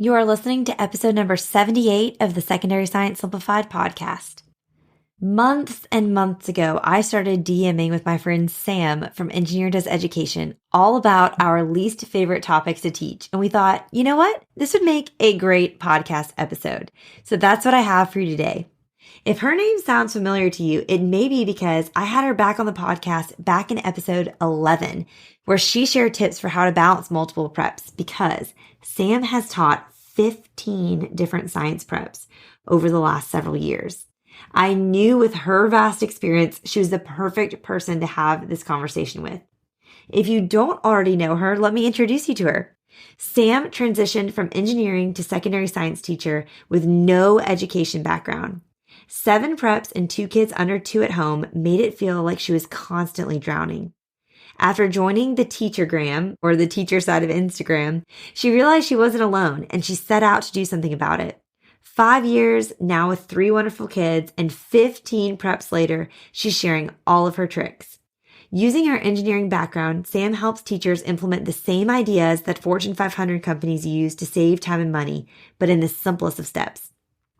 You are listening to episode number 78 of the Secondary Science Simplified podcast. Months and months ago, I started DMing with my friend Sam from EngineerDoesEdu all about our least favorite topics to teach. And we thought, you know what? This would make a great podcast episode. So that's what I have for you today. If her name sounds familiar to you, it may be because I had her back on the podcast back in episode 11, where she shared tips for how to balance multiple preps because Sam has taught 15 different science preps over the last several years. I knew with her vast experience, she was the perfect person to have this conversation with. If you don't already know her, let me introduce you to her. Sam transitioned from engineering to secondary science teacher with no education background. 7 preps and 2 kids under 2 at home made it feel like she was constantly drowning. After joining the Teachergram, or the teacher side of Instagram, she realized she wasn't alone and she set out to do something about it. 5 years now with 3 wonderful kids and 15 preps later, she's sharing all of her tricks. Using her engineering background, Sam helps teachers implement the same ideas that Fortune 500 companies use to save time and money, but in the simplest of steps.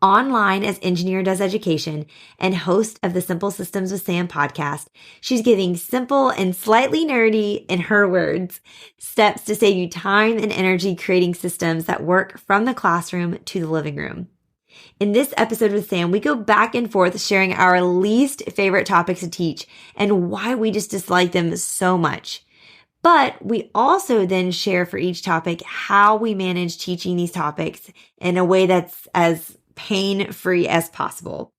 Online as EngineerDoesEdu and host of the Simple Systems with Sam podcast, she's giving simple and slightly nerdy, in her words, steps to save you time and energy creating systems that work from the classroom to the living room. In this episode with Sam, we go back and forth sharing our least favorite topics to teach and why we just dislike them so much. But we also then share for each topic how we manage teaching these topics in a way that's as pain-free as possible.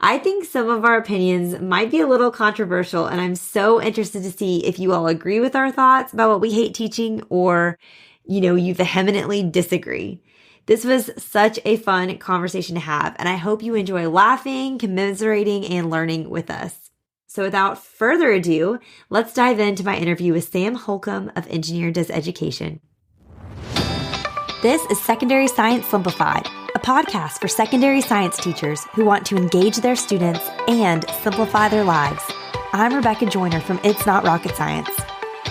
I think some of our opinions might be a little controversial, and I'm so interested to see if you all agree with our thoughts about what we hate teaching or, you vehemently disagree. This was such a fun conversation to have, and I hope you enjoy laughing, commiserating, and learning with us. So without further ado, let's dive into my interview with Sam Holcomb of EngineerDoesEdu. This is Secondary Science Simplified, a podcast for secondary science teachers who want to engage their students and simplify their lives. I'm Rebecca Joyner from It's Not Rocket Science.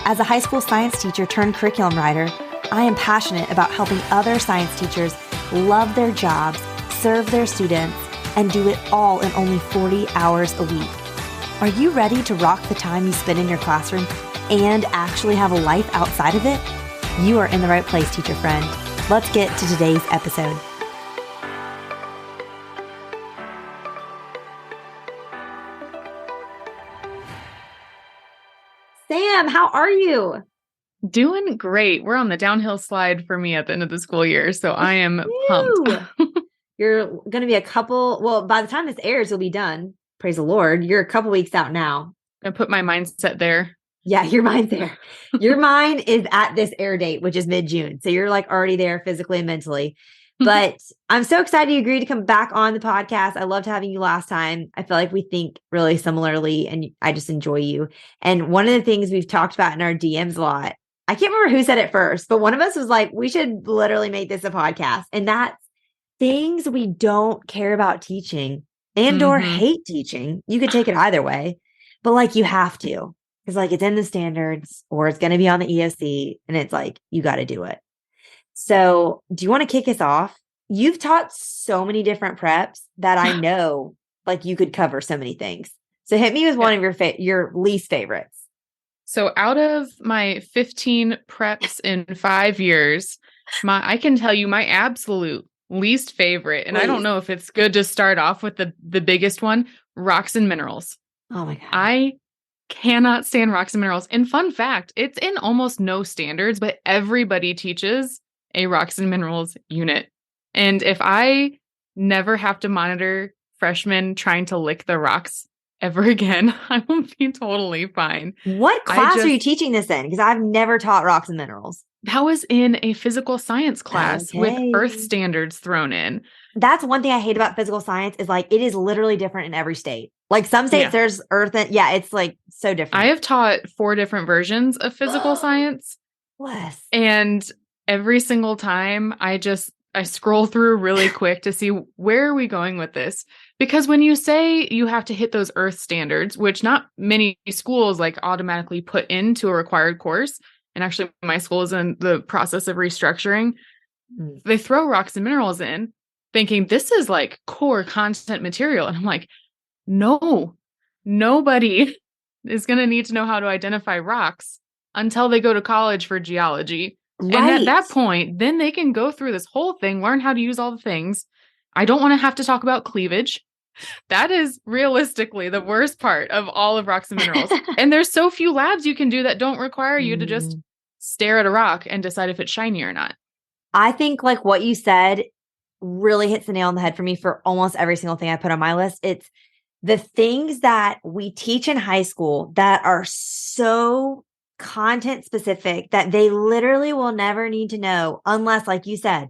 As a high school science teacher turned curriculum writer, I am passionate about helping other science teachers love their jobs, serve their students, and do it all in only 40 hours a week. Are you ready to rock the time you spend in your classroom and actually have a life outside of it? You are in the right place, teacher friend. Let's get to today's episode. Sam, how are you? Doing great. We're on the downhill slide for me at the end of the school year, so I am pumped. You're going to be by the time this airs, you'll be done. Praise the Lord. You're a couple weeks out now. I put my mindset there. Yeah, your mind's there. Your mind is at this air date, which is mid-June. So you're already there physically and mentally. But I'm so excited you agreed to come back on the podcast. I loved having you last time. I feel like we think really similarly and I just enjoy you. And one of the things we've talked about in our DMs a lot, I can't remember who said it first, but one of us was like, we should literally make this a podcast. And that's things we don't care about teaching and or hate teaching. You could take it either way, but you have to. Because it's in the standards or it's going to be on the EOC and it's you got to do it. So do you want to kick us off? You've taught so many different preps that I know you could cover so many things. So hit me with one of your least favorites. So out of my 15 preps in 5 years, I can tell you my absolute least favorite, and I don't know if it's good to start off with the biggest one, rocks and minerals. Oh my God. I cannot stand rocks and minerals. And fun fact, it's in almost no standards, but everybody teaches a rocks and minerals unit. And if I never have to monitor freshmen trying to lick the rocks ever again, I will be totally fine. What class are you teaching this in? Because I've never taught rocks and minerals. That was in a physical science class with earth standards thrown in. That's one thing I hate about physical science is it is literally different in every state. Some states there's earth and it's so different. I have taught 4 different versions of physical science. Bless. And every single time I scroll through really quick to see where are we going with this? Because when you say you have to hit those earth standards, which not many schools automatically put into a required course, and actually my school is in the process of restructuring, Mm. They throw rocks and minerals in thinking this is like core content material. And I'm like, no, nobody is going to need to know how to identify rocks until they go to college for geology. And at Right. that point, then they can go through this whole thing, learn how to use all the things. I don't want to have to talk about cleavage. That is realistically the worst part of all of rocks and minerals. And there's so few labs you can do that don't require you to just stare at a rock and decide if it's shiny or not. I think like what you said really hits the nail on the head for me for almost every single thing I put on my list. It's the things that we teach in high school that are so content specific that they literally will never need to know unless, like you said,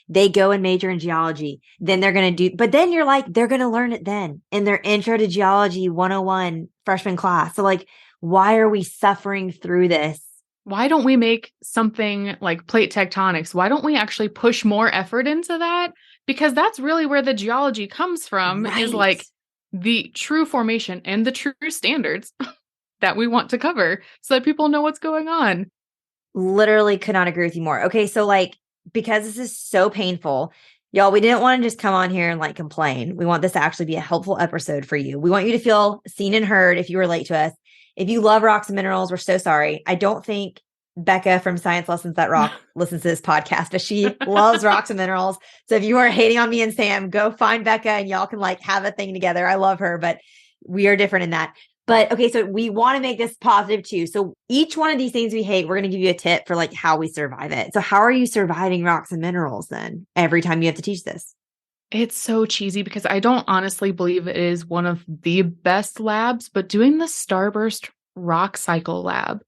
they go and major in geology. Then they're going to do, but then you're like, they're going to learn it then in their intro to geology 101 freshman class. So like, why are we suffering through this? Why don't we make something like plate tectonics? Why don't we actually push more effort into that? Because that's really where the geology comes from, is like the true formation and the true standards that we want to cover so that people know what's going on. Literally could not agree with you more. Okay. So like, because this is so painful, y'all, we didn't want to just come on here and like complain. We want this to actually be a helpful episode for you. We want you to feel seen and heard if you relate to us. If you love rocks and minerals, we're so sorry. I don't think Becca from Science Lessons That Rock listens to this podcast, but she loves rocks and minerals. So if you are hating on me and Sam, go find Becca and y'all can like have a thing together. I love her, but we are different in that. But okay, so we want to make this positive too. So each one of these things we hate, we're going to give you a tip for like how we survive it. So how are you surviving rocks and minerals then every time you have to teach this? It's so cheesy because I don't honestly believe it is one of the best labs, but doing the Starburst rock cycle lab,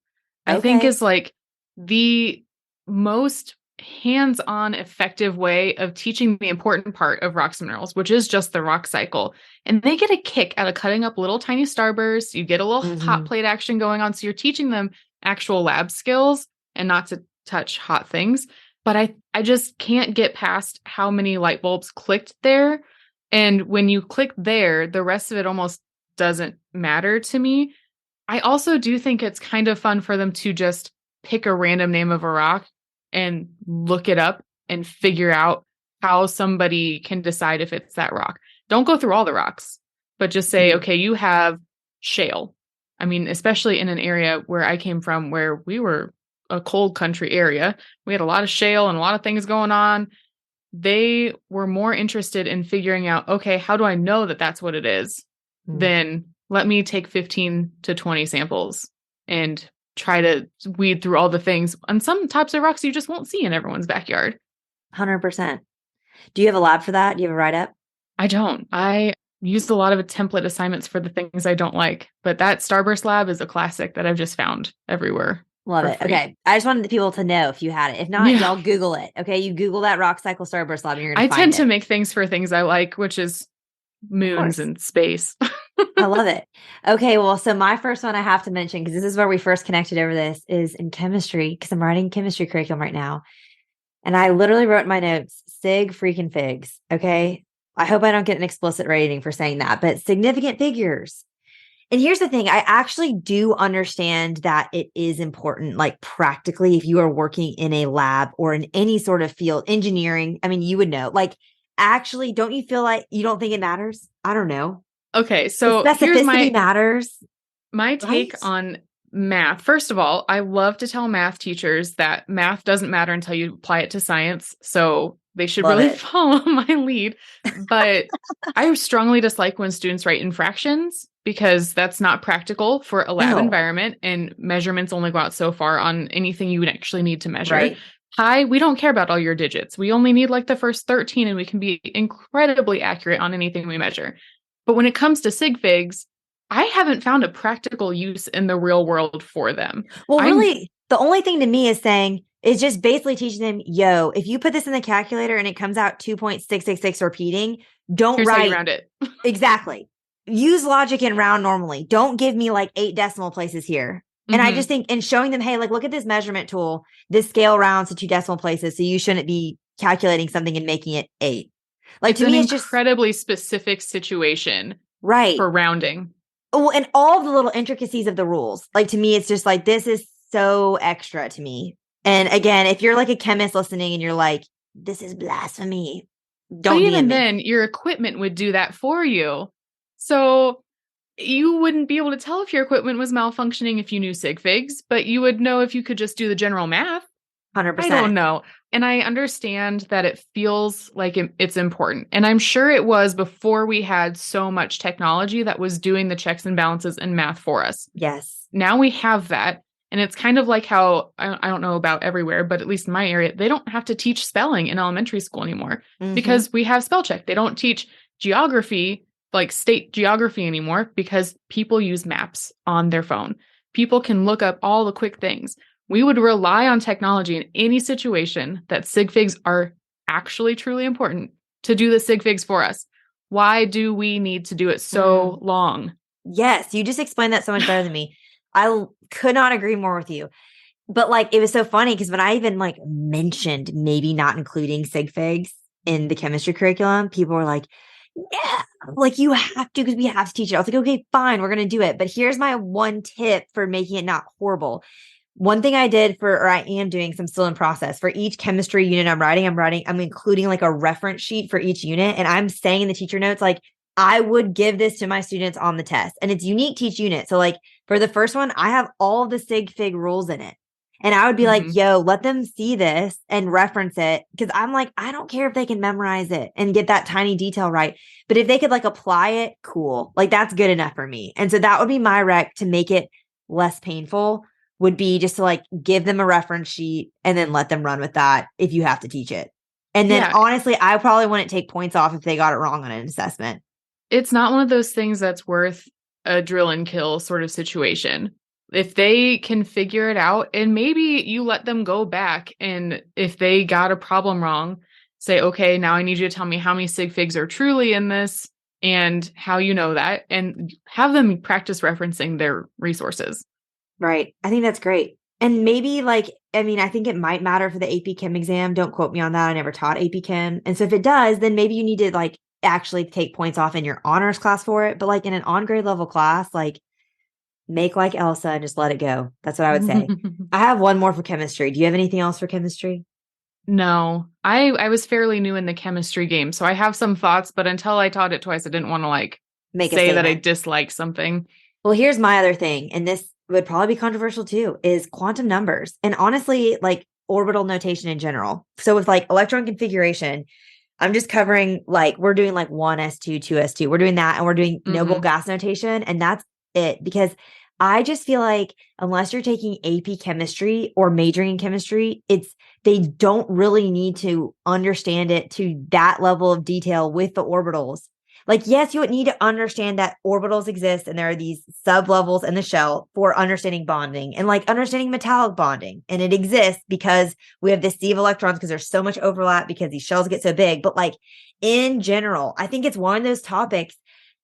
I think is like the most hands-on effective way of teaching the important part of rocks and minerals, which is just the rock cycle. And they get a kick out of cutting up little tiny starbursts. You get a little hot plate action going on. So you're teaching them actual lab skills and not to touch hot things. But I just can't get past how many light bulbs clicked there. And when you click there, the rest of it almost doesn't matter to me. I also do think it's kind of fun for them to just pick a random name of a rock and look it up and figure out how somebody can decide if it's that rock. Don't go through all the rocks, but just say, okay, you have shale. I mean, especially in an area where I came from, where we were a cold country area, we had a lot of shale and a lot of things going on. They were more interested in figuring out, okay, how do I know that that's what it is? Than let me take 15 to 20 samples and try to weed through all the things on some types of rocks you just won't see in everyone's backyard. 100%. Do you have a lab for that? Do you have a write-up? I don't. I used a lot of template assignments for the things I don't like, but that Starburst lab is a classic that I've just found everywhere. Love it. Free. Okay. I just wanted the people to know if you had it. If not, y'all Google it. Okay. You Google that rock cycle Starburst lab and you're going to find it. I tend to make things for things I like, which is moons and space. I love it. Okay. Well, so my first one I have to mention, because this is where we first connected over this, is in chemistry, because I'm writing chemistry curriculum right now. And I literally wrote in my notes, sig freaking figs. Okay. I hope I don't get an explicit rating for saying that, but significant figures. And here's the thing. I actually do understand that it is important, like practically, if you are working in a lab or in any sort of field, engineering, I mean, you would know, like, actually, don't you feel like you don't think it matters? I don't know. Okay. So the specificity matters. My take on math. First of all, I love to tell math teachers that math doesn't matter until you apply it to science. So they should really follow my lead. But I strongly dislike when students write in fractions, because that's not practical for a lab environment, and measurements only go out so far on anything you would actually need to measure. Right. Pi, we don't care about all your digits. We only need like the first 13 and we can be incredibly accurate on anything we measure. But when it comes to sig figs, I haven't found a practical use in the real world for them. Well, really, the only thing to me is saying is just basically teaching them, yo, if you put this in the calculator and it comes out 2.666 repeating, don't write around it. Exactly. Use logic and round normally. Don't give me like 8 decimal places here. And I just think, and showing them, hey, like, look at this measurement tool. This scale rounds to 2 decimal places. So you shouldn't be calculating something and making it 8. Like, it's to me, an it's incredibly specific situation for rounding. Oh, and all the little intricacies of the rules. Like, to me, it's just like, this is so extra to me. And again, if you're like a chemist listening and you're like, this is blasphemy. But Don't DM even me. then, your equipment would do that for you. So you wouldn't be able to tell if your equipment was malfunctioning if you knew sig figs, but you would know if you could just do the general math. I 100%. don't know. And I understand that it feels like it's important. And I'm sure it was before we had so much technology that was doing the checks and balances in math for us. Yes. Now we have that. And it's kind of like how, I don't know about everywhere, but at least in my area, they don't have to teach spelling in elementary school anymore because we have spell check. They don't teach geography, like state geography anymore, because people use maps on their phone. People can look up all the quick things. We would rely on technology in any situation that sig figs are actually truly important to do the sig figs for us. Why do we need to do it so long? Yes, you just explained that so much better than me. I could not agree more with you. But like, it was so funny because when I even like mentioned maybe not including sig figs in the chemistry curriculum, people were like, yeah, like you have to because we have to teach it. I was like, okay, fine, we're going to do it. But here's my one tip for making it not horrible. One thing I did or I am doing, because I'm still in process for each chemistry unit I'm including like a reference sheet for each unit. And I'm saying in the teacher notes, like, I would give this to my students on the test, and it's unique to each unit. So like for the first one, I have all the sig fig rules in it. And I would be like, yo, let them see this and reference it. Cause I'm like, I don't care if they can memorize it and get that tiny detail right. But if they could like apply it, cool. Like that's good enough for me. And so that would be my rec to make it less painful, would be just to like give them a reference sheet and then let them run with that if you have to teach it. And then honestly, I probably wouldn't take points off if they got it wrong on an assessment. It's not one of those things that's worth a drill and kill sort of situation. If they can figure it out, and maybe you let them go back, and if they got a problem wrong, say, okay, now I need you to tell me how many sig figs are truly in this and how you know that, and have them practice referencing their resources. Right. I think that's great. And maybe like, I mean, I think it might matter for the AP Chem exam. Don't quote me on that. I never taught AP Chem. And so if it does, then maybe you need to like actually take points off in your honors class for it. But like in an on grade level class, like make like Elsa and just let it go. That's what I would say. I have one more for chemistry. Do you have anything else for chemistry? No, I was fairly new in the chemistry game, so I have some thoughts, but until I taught it twice, I didn't want to like say that I dislike something. Well, here's my other thing, and this would probably be controversial too, is quantum numbers. And honestly, like orbital notation in general. So with like electron configuration, I'm just covering like we're doing like 1s2, 2s2. We're doing that, and we're doing noble gas notation, and that's it. Because I just feel like unless you're taking AP chemistry or majoring in chemistry, they don't really need to understand it to that level of detail with the orbitals. Like, yes, you would need to understand that orbitals exist and there are these sub levels in the shell for understanding bonding and like understanding metallic bonding. And it exists because we have this sea of electrons because there's so much overlap because these shells get so big. But like in general, I think it's one of those topics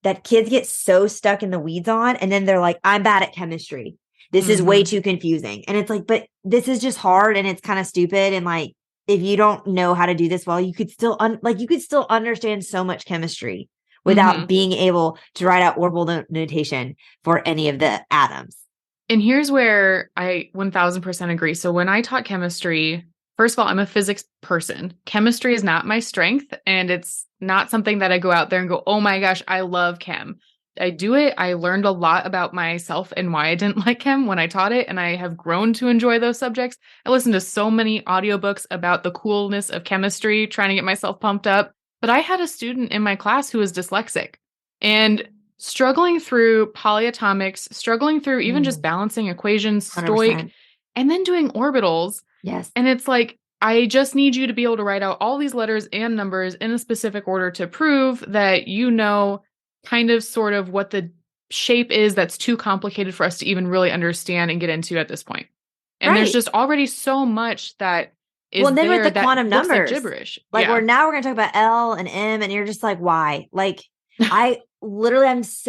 that kids get so stuck in the weeds on. And then they're like, I'm bad at chemistry. This is way too confusing. And it's like, but this is just hard and it's kind of stupid. And like, if you don't know how to do this well, you could still understand so much chemistry without being able to write out orbital notation for any of the atoms. And here's where I 1000% agree. So when I taught chemistry, first of all, I'm a physics person. Chemistry is not my strength, and it's not something that I go out there and go, oh my gosh, I love chem. I do it. I learned a lot about myself and why I didn't like chem when I taught it, and I have grown to enjoy those subjects. I listened to so many audiobooks about the coolness of chemistry, trying to get myself pumped up. But I had a student in my class who was dyslexic and struggling through polyatomics, struggling through even just balancing equations, 100%. stoic, and then doing orbitals. Yes. And it's like, I just need you to be able to write out all these letters and numbers in a specific order to prove that you know kind of sort of what the shape is that's too complicated for us to even really understand and get into at this point. And there's just already so much that is well, then there with the quantum numbers, like gibberish. Like we're going to talk about L and M, and you're just like, why? Like I literally,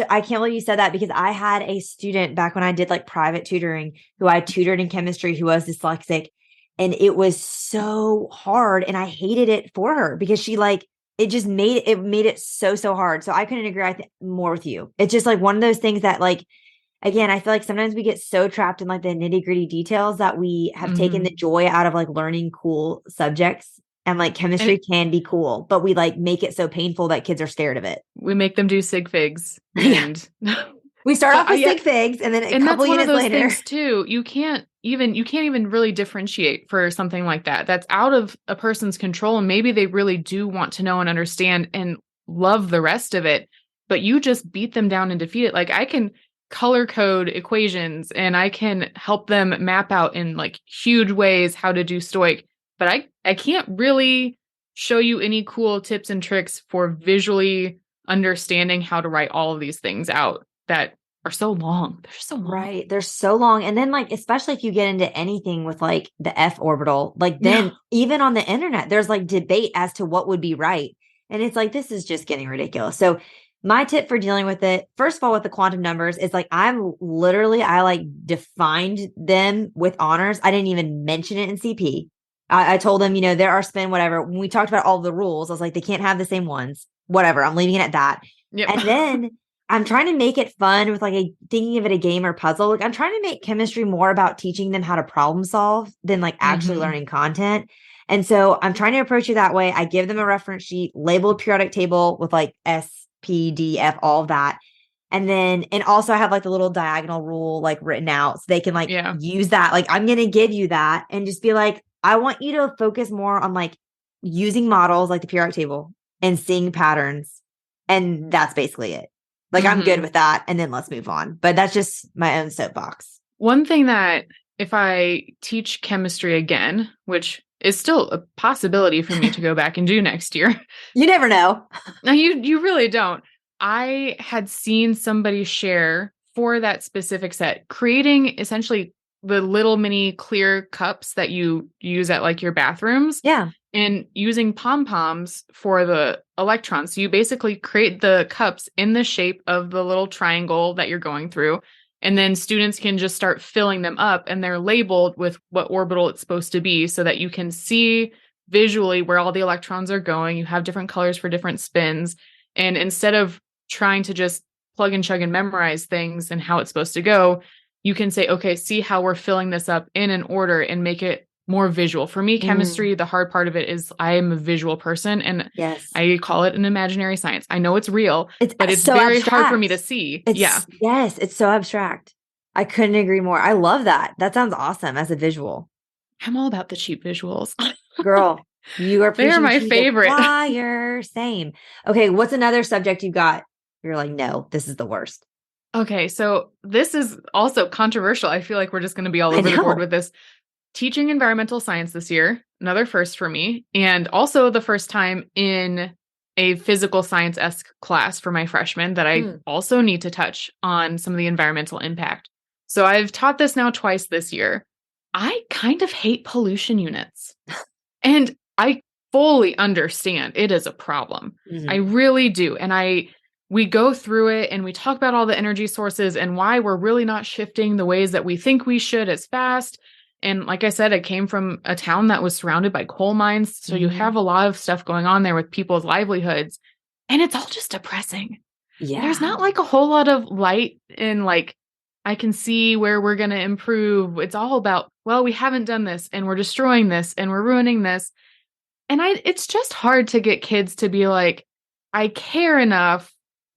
I can't believe you said that, because I had a student back when I did like private tutoring who I tutored in chemistry who was dyslexic, and it was so hard, and I hated it for her because she like, it just made it so hard. So I couldn't agree more with you. It's just like one of those things that like, again, I feel like sometimes we get so trapped in like the nitty gritty details that we have taken the joy out of like learning cool subjects And like And chemistry can be cool, but we like make it so painful that kids are scared of it. we make them do sig figs Yeah. and We start but off with yeah, sig figs and then a and couple that's one of units those later. things too. You can't even really differentiate for something like that. That's out of a person's control. And maybe they really do want to know and understand and love the rest of it, but you just beat them down and defeat it. Like I can color code equations and I can help them map out in like huge ways how to do stoic, but I can't really show you any cool tips and tricks for visually understanding how to write all of these things out that are so long. They're so long. Right. They're so long. And then like, especially if you get into anything with like the F orbital, like Yeah. then even on the internet, there's like debate as to what would be right. And it's like, this is just getting ridiculous. So my tip for dealing with it, first of all, with the quantum numbers is like, I like defined them with honors. I didn't even mention it in CP. I told them, there are spin, whatever. When we talked about all the rules, I was like, they can't have the same ones, whatever. I'm leaving it at that. Yep. And then I'm trying to make it fun with like thinking of it a game or puzzle. Like I'm trying to make chemistry more about teaching them how to problem solve than like actually learning content. And so I'm trying to approach it that way. I give them a reference sheet, labeled periodic table with like S, P, D, F, all of that. And also I have like the little diagonal rule like written out so they can like Yeah. use that. Like I'm going to give you that and just be like, I want you to focus more on like using models like the periodic table and seeing patterns. And that's basically it. Like I'm good with that. And then let's move on. But that's just my own soapbox. One thing that if I teach chemistry again, which is still a possibility for me to go back and do next year. You never know. No, you really don't. I had seen somebody share for that specific set, creating essentially the little mini clear cups that you use at like your bathrooms. Yeah. And using pom-poms for the electrons. So you basically create the cups in the shape of the little triangle that you're going through. And then students can just start filling them up and they're labeled with what orbital it's supposed to be so that you can see visually where all the electrons are going. You have different colors for different spins. And instead of trying to just plug and chug and memorize things and how it's supposed to go, you can say, okay, see how we're filling this up in an order and make it more visual. For me, chemistry, the hard part of it is I am a visual person and yes, I call it an imaginary science. I know it's real, but it's so very abstract. hard for me to see. Yes, it's so abstract. I couldn't agree more. I love that. That sounds awesome as a visual. I'm all about the cheap visuals. Girl, you are They're my favorite. Fire. Same. Okay, what's another subject you got? You're like, no, this is the worst. Okay, so this is also controversial. I feel like we're just going to be all over the board with this. Teaching environmental science this year, another first for me, and also the first time in a physical science-esque class for my freshmen that I also need to touch on some of the environmental impact. So I've taught this now twice this year. I kind of hate pollution units. And I fully understand it is a problem. I really do. And we go through it and we talk about all the energy sources and why we're really not shifting the ways that we think we should as fast. And like I said, I came from a town that was surrounded by coal mines. So you have a lot of stuff going on there with people's livelihoods. And it's all just depressing. Yeah. There's not like a whole lot of light in like, I can see where we're going to improve. It's all about, well, we haven't done this and we're destroying this and we're ruining this. And it's just hard to get kids to be like, I care enough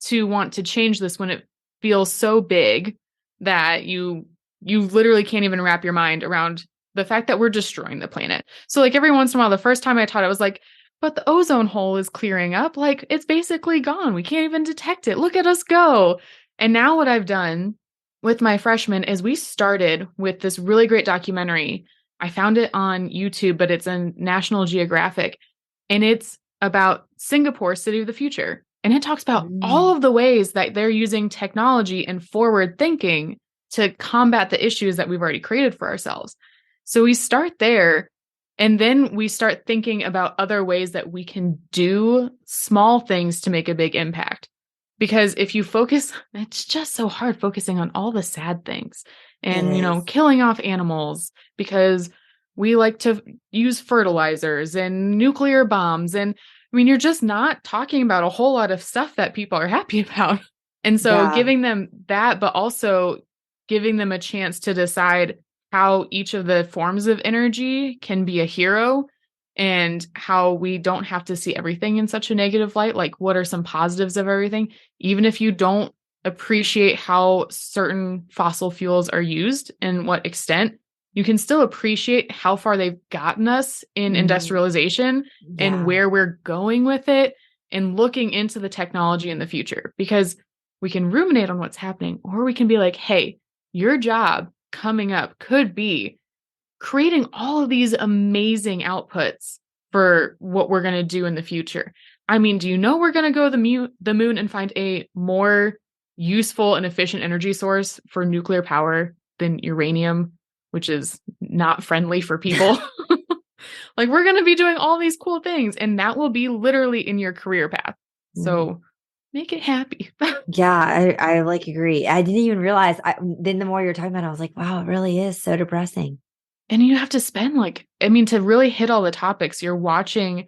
to want to change this when it feels so big that you literally can't even wrap your mind around the fact that we're destroying the planet. So like every once in a while, the first time I taught, I was like, but the ozone hole is clearing up. Like it's basically gone. We can't even detect it. Look at us go. And now what I've done with my freshmen is we started with this really great documentary. I found it on YouTube, but it's in National Geographic. And it's about Singapore, City of the Future. And it talks about all of the ways that they're using technology and forward thinking to combat the issues that we've already created for ourselves. So we start there, and then we start thinking about other ways that we can do small things to make a big impact. Because if you focus, it's just so hard focusing on all the sad things and, killing off animals because we like to use fertilizers and nuclear bombs. And I mean, you're just not talking about a whole lot of stuff that people are happy about. And so giving them that, but also giving them a chance to decide how each of the forms of energy can be a hero and how we don't have to see everything in such a negative light. Like, what are some positives of everything? Even if you don't appreciate how certain fossil fuels are used and what extent, you can still appreciate how far they've gotten us in industrialization and where we're going with it and looking into the technology in the future. Because we can ruminate on what's happening, or we can be like, hey, your job coming up could be creating all of these amazing outputs for what we're going to do in the future. I mean, do you know we're going to go to the moon and find a more useful and efficient energy source for nuclear power than uranium, which is not friendly for people? Like, we're going to be doing all these cool things, and that will be literally in your career path. So make it happy. Yeah, I like agree. I didn't even realize. Then the more you're talking about it, I was like, wow, it really is so depressing. And you have to spend to really hit all the topics, you're watching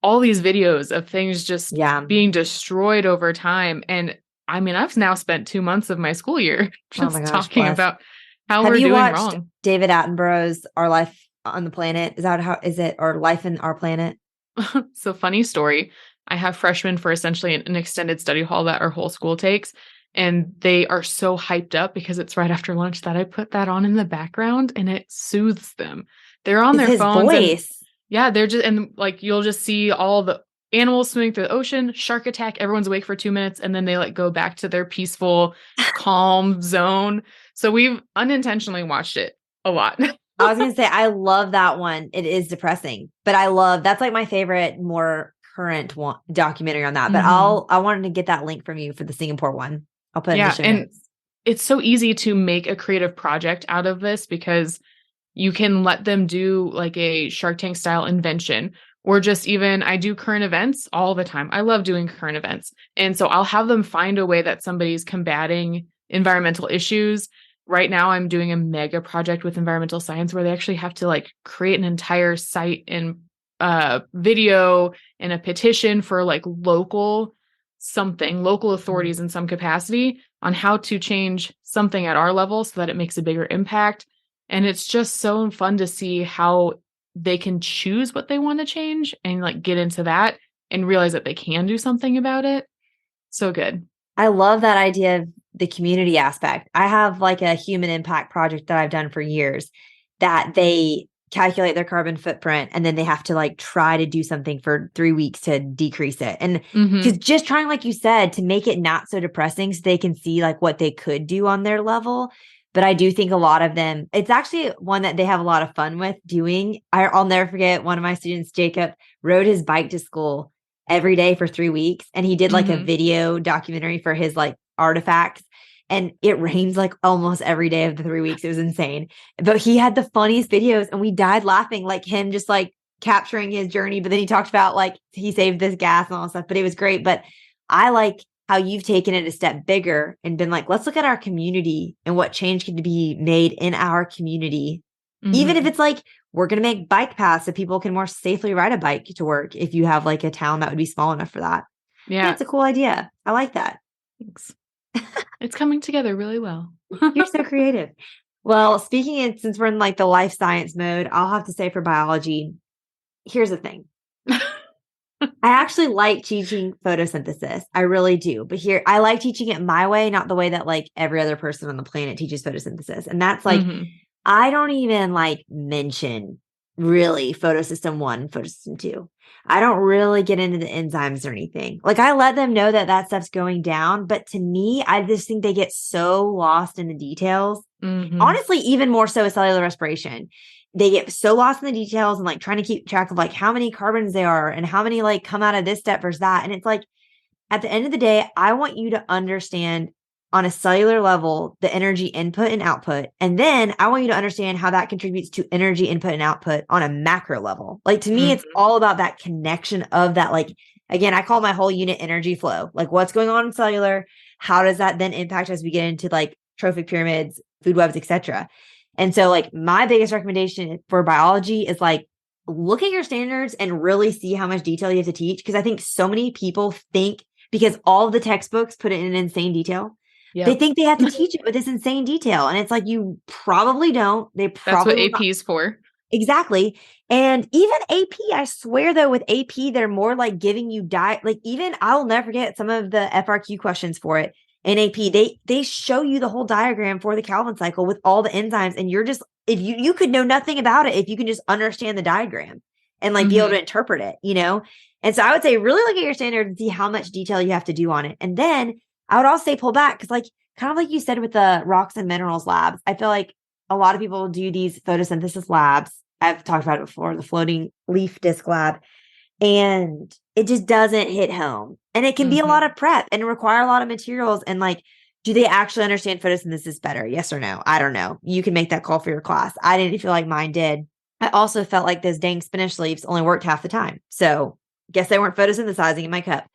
all these videos of things just being destroyed over time. And I mean, I've now spent 2 months of my school year just talking about how we're doing wrong. David Attenborough's Our Life on the Planet? Is that how is it? Or Life in Our Planet? So, funny story. I have freshmen for essentially an extended study hall that our whole school takes. And they are so hyped up because it's right after lunch that I put that on in the background and it soothes them. They're on their phones. Voice. They're just, and like, you'll just see all the animals swimming through the ocean, shark attack, everyone's awake for 2 minutes, and then they go back to their peaceful, calm zone. So we've unintentionally watched it a lot. I was going to say, I love that one. It is depressing, but that's like my favorite, more current one documentary on that. But I wanted to get that link from you for the Singapore one. I'll put it in the show notes. It's so easy to make a creative project out of this because you can let them do like a Shark Tank style invention, or just even, I do current events all the time. I love doing current events. And so I'll have them find a way that somebody's combating environmental issues. Right now I'm doing a mega project with environmental science where they actually have to create an entire site and video and a petition for local authorities in some capacity on how to change something at our level so that it makes a bigger impact. And it's just so fun to see how they can choose what they want to change and get into that and realize that they can do something about it. So good. I love that idea of the community aspect. I have a human impact project that I've done for years that they calculate their carbon footprint and then they have to try to do something for 3 weeks to decrease it. And because just trying, like you said, to make it not so depressing so they can see what they could do on their level. But I do think a lot of them, it's actually one that they have a lot of fun with doing. I'll never forget one of my students, Jacob, rode his bike to school every day for 3 weeks. And he did a video documentary for his artifacts. And it rains almost every day of the 3 weeks. It was insane. But he had the funniest videos and we died laughing, him just capturing his journey. But then he talked about he saved this gas and all that stuff. But it was great. But I like how you've taken it a step bigger and been let's look at our community and what change can be made in our community. Even if it's we're going to make bike paths so people can more safely ride a bike to work if you have a town that would be small enough for that. Yeah. That's a cool idea. I like that. Thanks. It's coming together really well. You're so creative. Well, since we're in the life science mode, I'll have to say for biology, here's the thing. I actually like teaching photosynthesis. I really do. But here, I like teaching it my way, not the way that every other person on the planet teaches photosynthesis. And that's I don't even mention really photosystem 1, photosystem 2. I don't really get into the enzymes or anything. I let them know that stuff's going down. But to me, I just think they get so lost in the details. Honestly, even more so with cellular respiration. They get so lost in the details and trying to keep track of how many carbons there are and how many come out of this step versus that. And it's at the end of the day, I want you to understand on a cellular level the energy input and output. And then I want you to understand how that contributes to energy input and output on a macro level. To me, it's all about that connection of that. Again, I call my whole unit energy flow. What's going on in cellular? How does that then impact as we get into trophic pyramids, food webs, etc.? And so my biggest recommendation for biology is look at your standards and really see how much detail you have to teach. Because I think so many people think because all of the textbooks put it in insane detail, they think they have to teach it with this insane detail. And it's you probably don't. That's what AP is for. Exactly. And even AP, I swear though, with AP, they're more like giving you like even I'll never forget some of the FRQ questions for it in AP. They show you the whole diagram for the Calvin cycle with all the enzymes, and you're just if you could know nothing about it if you can just understand the diagram and like be able to interpret it, you know? And so I would say really look at your standard and see how much detail you have to do on it. And then I would also say pull back because like kind of like you said with the rocks and minerals labs, I feel like a lot of people do these photosynthesis labs. I've talked about it before, the floating leaf disc lab, and it just doesn't hit home. And it can be a lot of prep and require a lot of materials. And like, do they actually understand photosynthesis better? Yes or no? I don't know. You can make that call for your class. I didn't feel like mine did. I also felt like those dang spinach leaves only worked half the time. So guess they weren't photosynthesizing in my cup.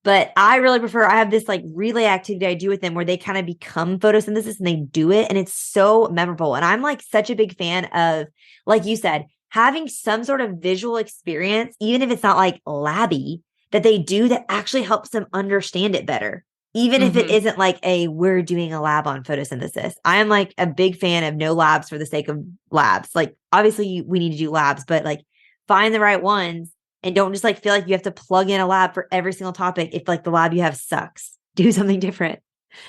But I really prefer, I have this like relay activity I do with them where they kind of become photosynthesis and they do it. And it's so memorable. And I'm like such a big fan of, like you said, having some sort of visual experience, even if it's not like labby, that they do that actually helps them understand it better. Even if it isn't like we're doing a lab on photosynthesis. I am like a big fan of no labs for the sake of labs. Like obviously we need to do labs, but like find the right ones. And don't just like feel like you have to plug in a lab for every single topic if like the lab you have sucks. Do something different.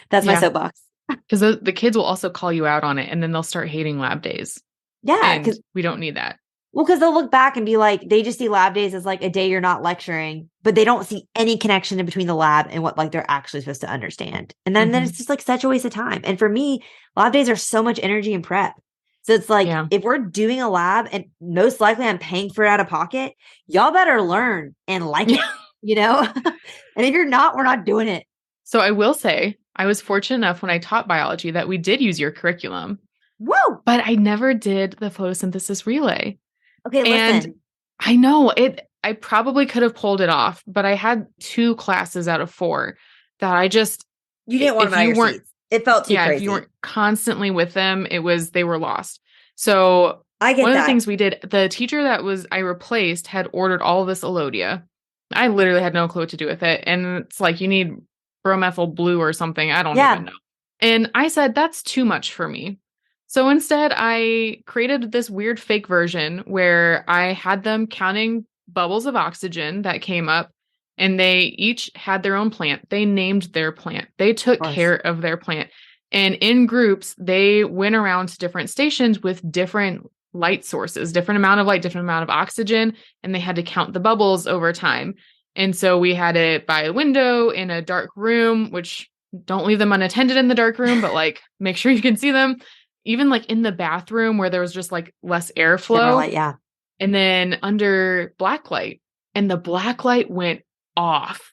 That's my soapbox. Because the kids will also call you out on it and then they'll start hating lab days. Yeah. Because we don't need that. Well, because they'll look back and be like, they just see lab days as like a day you're not lecturing, but they don't see any connection in between the lab and what like they're actually supposed to understand. And then it's just like such a waste of time. And for me, lab days are so much energy and prep. So it's like, if we're doing a lab and most likely I'm paying for it out of pocket, y'all better learn and like it, you know? And if you're not, we're not doing it. So I will say, I was fortunate enough when I taught biology that we did use your curriculum. Whoa! But I never did the photosynthesis relay. Okay, listen. And I know I probably could have pulled it off, but I had 2 classes out of 4 that I just... You didn't want them out of your seats. It felt too crazy. If you weren't constantly with them, they were lost. So I get one that. of the things we did, the teacher I replaced had ordered all of this Elodia. I literally had no clue what to do with it. And it's like, you need bromethyl blue or something. I don't even know. And I said, that's too much for me. So instead, I created this weird fake version where I had them counting bubbles of oxygen that came up. And they each had their own plant. They named their plant. They took care of their plant. And in groups, they went around to different stations with different light sources, different amount of light, different amount of oxygen, and they had to count the bubbles over time. And so we had it by a window in a dark room, which don't leave them unattended in the dark room, but like make sure you can see them. Even like in the bathroom where there was just like less airflow. Light, and then under black light. And the black light went off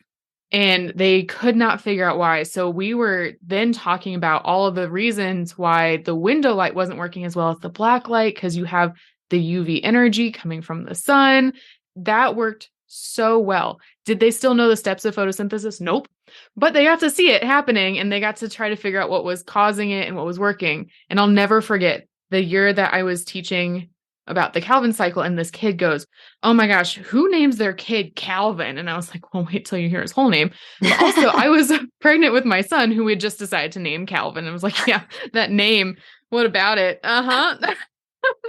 and they could not figure out why. So we were then talking about all of the reasons why the window light wasn't working as well as the black light, because you have the UV energy coming from the sun. That worked so well. Did they still know the steps of photosynthesis? Nope. But they got to see it happening and they got to try to figure out what was causing it and what was working. And I'll never forget the year that I was teaching about the Calvin cycle, and this kid goes, oh my gosh, who names their kid Calvin? And I was like, well, wait till you hear his whole name. But also, I was pregnant with my son who had just decided to name Calvin. I was like, yeah, that name. What about it?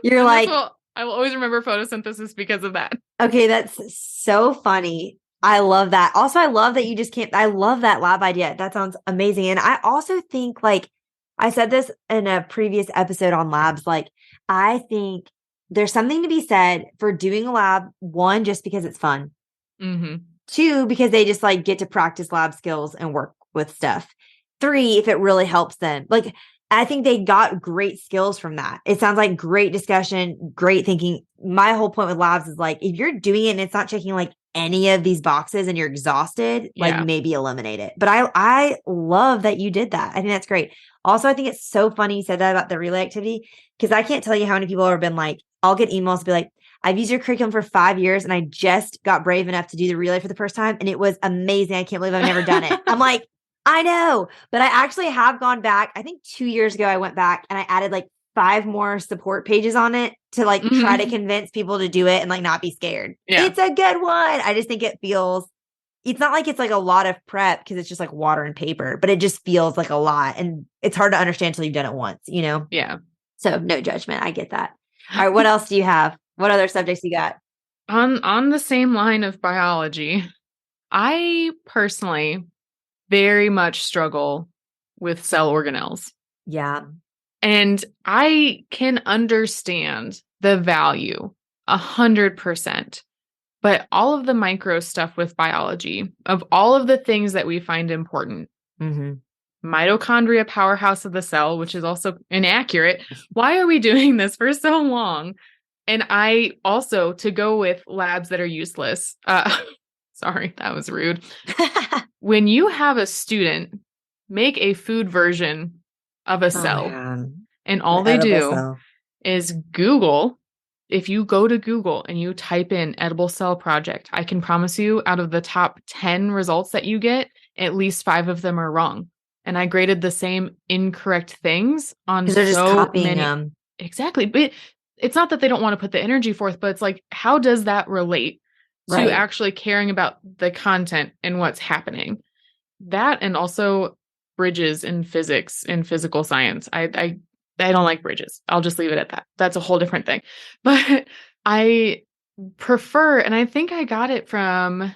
You're like, I will always remember photosynthesis because of that. Okay, that's so funny. I love that. Also, I love that you just can't, I love that lab idea. That sounds amazing. And I also think, like, I said this in a previous episode on labs, like, I think there's something to be said for doing a lab, 1, just because it's fun. 2, because they just like get to practice lab skills and work with stuff. 3, if it really helps them. Like, I think they got great skills from that. It sounds like great discussion, great thinking. My whole point with labs is like, if you're doing it and it's not checking like any of these boxes and you're exhausted, like maybe eliminate it. But I love that you did that. I think that's great. Also, I think it's so funny you said that about the relay activity, because I can't tell you how many people have been like, I'll get emails to be like, I've used your curriculum for 5 years and I just got brave enough to do the relay for the first time. And it was amazing. I can't believe I've never done it. I'm like, I know, but I actually have gone back. I think 2 years ago, I went back and I added like 5 more support pages on it to like try to convince people to do it and like not be scared. Yeah. It's a good one. I just think it feels, it's not like it's like a lot of prep because it's just like water and paper, but it just feels like a lot. And it's hard to understand until you've done it once, you know? Yeah. So no judgment. I get that. All right, what else do you have? What other subjects you got? On the same line of biology, I personally very much struggle with cell organelles. Yeah. And I can understand the value 100%. But all of the micro stuff with biology, of all of the things that we find important, Mm-hmm. mitochondria, powerhouse of the cell, which is also inaccurate. Why are we doing this for so long? And I also, to go with labs that are useless, sorry, that was rude. When you have a student make a food version of a cell, and all they do is Google, if you go to Google and you type in edible cell project, I can promise you out of the top 10 results that you get, at least 5 of them are wrong. And I graded the same incorrect things on Because they're just so copying many. them. Exactly. But it's not that they don't want to put the energy forth, but it's like, how does that relate to actually caring about the content and what's happening? That, and also bridges in physics and physical science. I don't like bridges. I'll just leave it at that. That's a whole different thing. But I prefer, and I think I got it from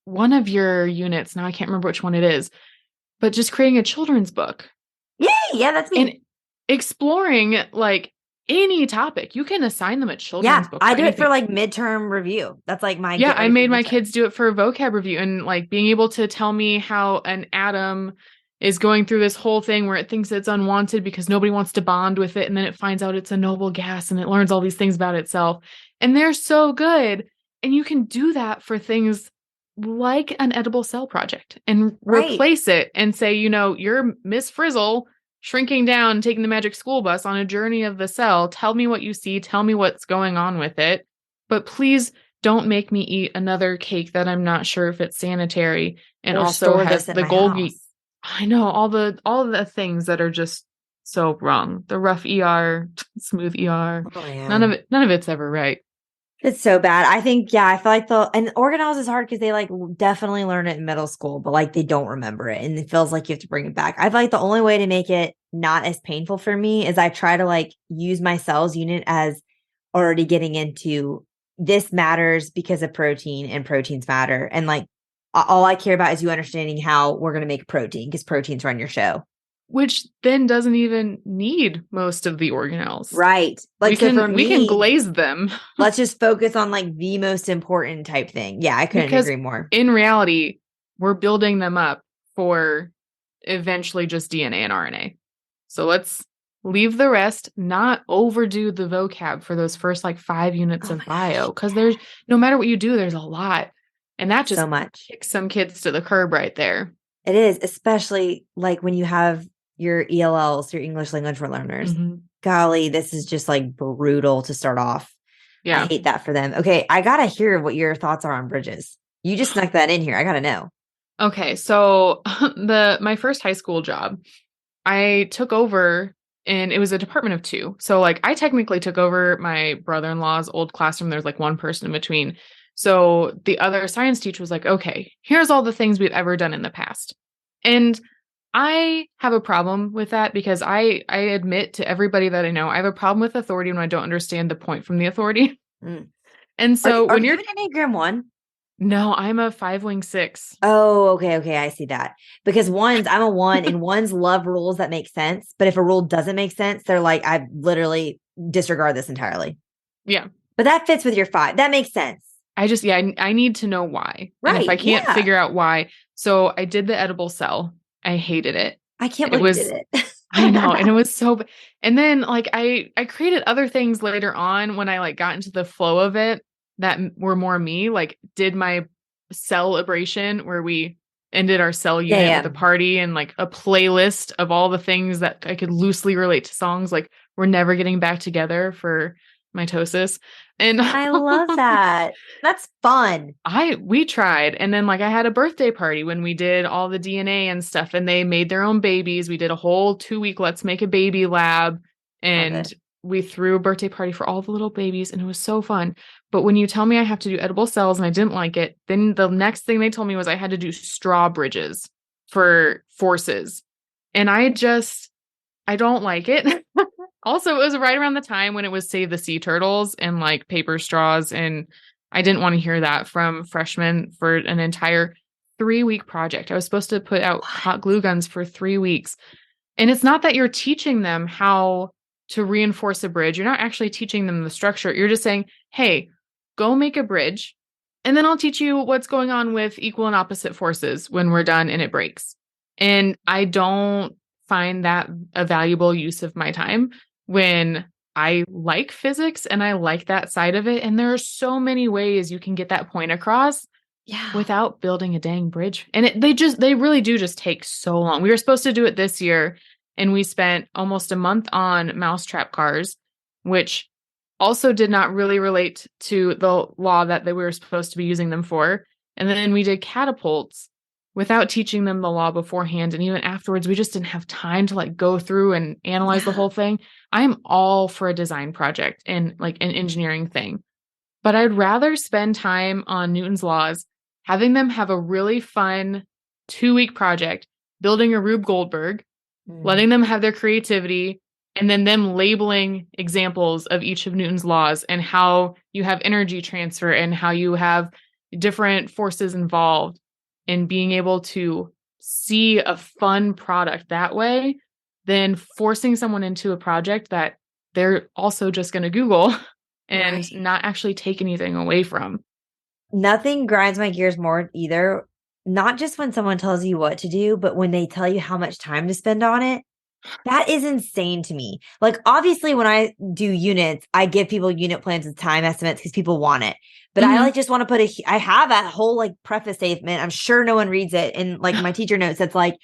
one of your units. Now I can't remember which one it is, but just creating a children's book. Yay! Yeah, that's me. And exploring like any topic. You can assign them a children's book. I do it for like midterm review. That's like my I made my kids do it for a vocab review, and like being able to tell me how an atom is going through this whole thing where it thinks it's unwanted because nobody wants to bond with it, and then it finds out it's a noble gas and it learns all these things about itself. And they're so good. And you can do that for things like an edible cell project and replace it and say, you're Miss Frizzle shrinking down, taking the magic school bus on a journey of the cell. Tell me what you see. Tell me what's going on with it. But please don't make me eat another cake that I'm not sure if it's sanitary and or also has the the Golgi. I know all the things that are just so wrong. The rough ER, smooth ER. Oh, yeah. None of it's ever right. It's so bad. I think, I feel like and organelles is hard because they like definitely learn it in middle school, but like they don't remember it. And it feels like you have to bring it back. I feel like the only way to make it not as painful for me is I try to like use my cells unit as already getting into this matters because of protein and proteins matter. And like all I care about is you understanding how we're going to make protein because proteins run your show. Which then doesn't even need most of the organelles. Right. Like we can glaze them. Let's just focus on like the most important type thing. Yeah, I couldn't agree more. In reality, we're building them up for eventually just DNA and RNA. So let's leave the rest, not overdo the vocab for those first like 5 units of bio. Because there's, no matter what you do, there's a lot. And that just kicks some kids to the curb right there. It is, especially like when you have your ELLs, your English language learners. Mm-hmm. Golly, this is just like brutal to start off. Yeah. I hate that for them. Okay, I got to hear what your thoughts are on bridges. You just snuck that in here. I got to know. Okay, so my first high school job, I took over, and it was a department of 2. So like I technically took over my brother-in-law's old classroom. There's like one person in between. So the other science teacher was like, okay, here's all the things we've ever done in the past. And I have a problem with that because I admit to everybody that I know, I have a problem with authority when I don't understand the point from the authority. Mm. And so when you're an Enneagram 1? No, I'm a 5-wing 6. Oh, okay. I see that. Because I'm a 1 and 1s love rules that make sense. But if a rule doesn't make sense, they're like, I literally disregard this entirely. Yeah. But that fits with your 5. That makes sense. I need to know why. Right. And if I can't figure out why. So I did the edible cell. I hated it. I can't believe you did it. I know. And it was so, and then like I created other things later on when I like got into the flow of it that were more me, like did my celebration where we ended our cell unit with a party and like a playlist of all the things that I could loosely relate to songs. Like we're never getting back together for mitosis. And I love that. That's fun. We tried. And then like I had a birthday party when we did all the DNA and stuff, and they made their own babies. We did a whole 2-week let's make a baby lab, and we threw a birthday party for all the little babies, and it was so fun. But when you tell me I have to do edible cells and I didn't like it, then the next thing they told me was I had to do straw bridges for forces. And I don't like it. Also, it was right around the time when it was Save the Sea Turtles and like paper straws. And I didn't want to hear that from freshmen for an entire 3-week project. I was supposed to put out hot glue guns for 3 weeks. And it's not that you're teaching them how to reinforce a bridge. You're not actually teaching them the structure. You're just saying, hey, go make a bridge. And then I'll teach you what's going on with equal and opposite forces when we're done and it breaks. And I don't find that a valuable use of my time when I like physics and I like that side of it. And there are so many ways you can get that point across without building a dang bridge. And they really do just take so long. We were supposed to do it this year and we spent almost a month on mousetrap cars, which also did not really relate to the law that we were supposed to be using them for. And then we did catapults without teaching them the law beforehand. And even afterwards, we just didn't have time to like go through and analyze the whole thing. I'm all for a design project and like an engineering thing, but I'd rather spend time on Newton's laws, having them have a really fun 2-week project, building a Rube Goldberg, letting them have their creativity, and then them labeling examples of each of Newton's laws and how you have energy transfer and how you have different forces involved, and being able to see a fun product that way than forcing someone into a project that they're also just going to Google and not actually take anything away from. Nothing grinds my gears more either. Not just when someone tells you what to do, but when they tell you how much time to spend on it. That is insane to me. Like, obviously, when I do units, I give people unit plans with time estimates because people want it. But I like just want to put I have a whole like preface statement. I'm sure no one reads it. And like my teacher notes, that's like,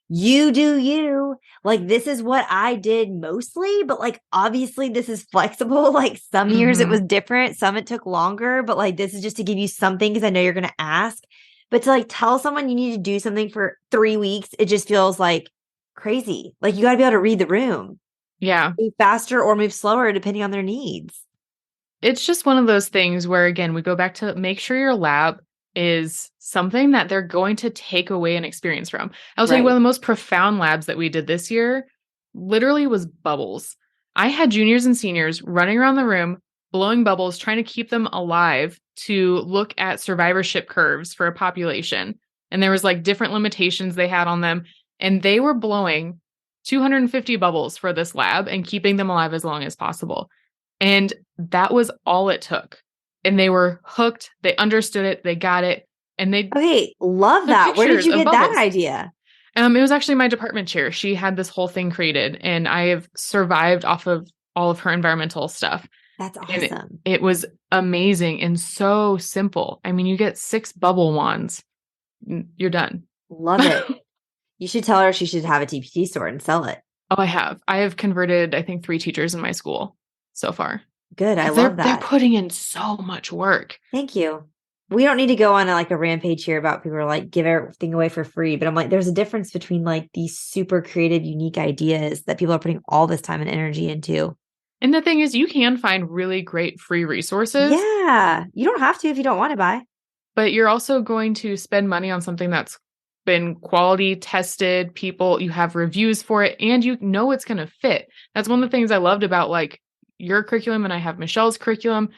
you do you. Like, this is what I did mostly, but like, obviously, this is flexible. Like, some years it was different, some it took longer, but like, this is just to give you something because I know you're going to ask. But to like tell someone you need to do something for 3 weeks, it just feels like crazy. Like, you got to be able to read the room. Yeah. Move faster or move slower depending on their needs. It's just one of those things where, again, we go back to make sure your lab is something that they're going to take away an experience from. I'll tell you, one of the most profound labs that we did this year literally was bubbles. I had juniors and seniors running around the room, blowing bubbles, trying to keep them alive to look at survivorship curves for a population. And there was like different limitations they had on them. And they were blowing 250 bubbles for this lab and keeping them alive as long as possible. And that was all it took. And they were hooked. They understood it. They got it. And they love that. Where did you get that idea? It was actually my department chair. She had this whole thing created, and I have survived off of all of her environmental stuff. That's awesome. And it was amazing and so simple. I mean, you get 6 bubble wands. You're done. Love it. You should tell her she should have a TPT store and sell it. Oh, I have. I have converted, I think, 3 teachers in my school so far. Good. I love that. They're putting in so much work. Thank you. We don't need to go on like a rampage here about people like give everything away for free. But I'm like, there's a difference between like these super creative, unique ideas that people are putting all this time and energy into. And the thing is, you can find really great free resources. Yeah. You don't have to if you don't want to buy. But you're also going to spend money on something that's been quality tested. You have reviews for it, and you know it's going to fit. That's one of the things I loved about like your curriculum, and I have Michelle's curriculum.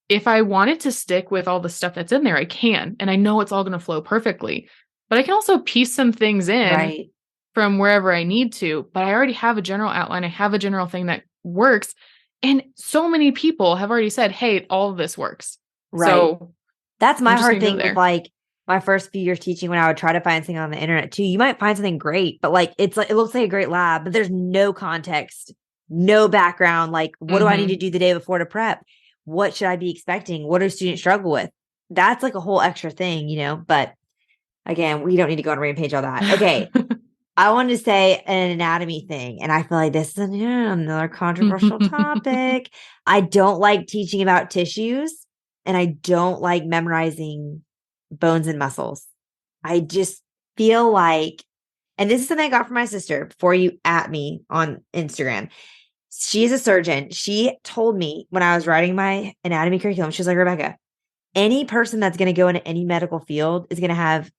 If I wanted to stick with all the stuff that's in there, I can, and I know it's all going to flow perfectly. But I can also piece some things in from wherever I need to. But I already have a general outline. I have a general thing that works. And so many people have already said, hey, all of this works. Right. So that's my hard thing with like my first few years teaching, when I would try to find something on the internet too. You might find something great, but like it looks like a great lab, but there's no context, no background. Like, what do I need to do the day before to prep? What should I be expecting? What do students struggle with? That's like a whole extra thing, you know? But again, we don't need to go on a rampage on that. Okay. I wanted to say an anatomy thing, and I feel like this is another controversial topic. I don't like teaching about tissues, and I don't like memorizing bones and muscles. I just feel like, and this is something I got from my sister before you at me on Instagram. She's a surgeon. She told me when I was writing my anatomy curriculum, she was like, Rebecca, any person that's going to go into any medical field is going to have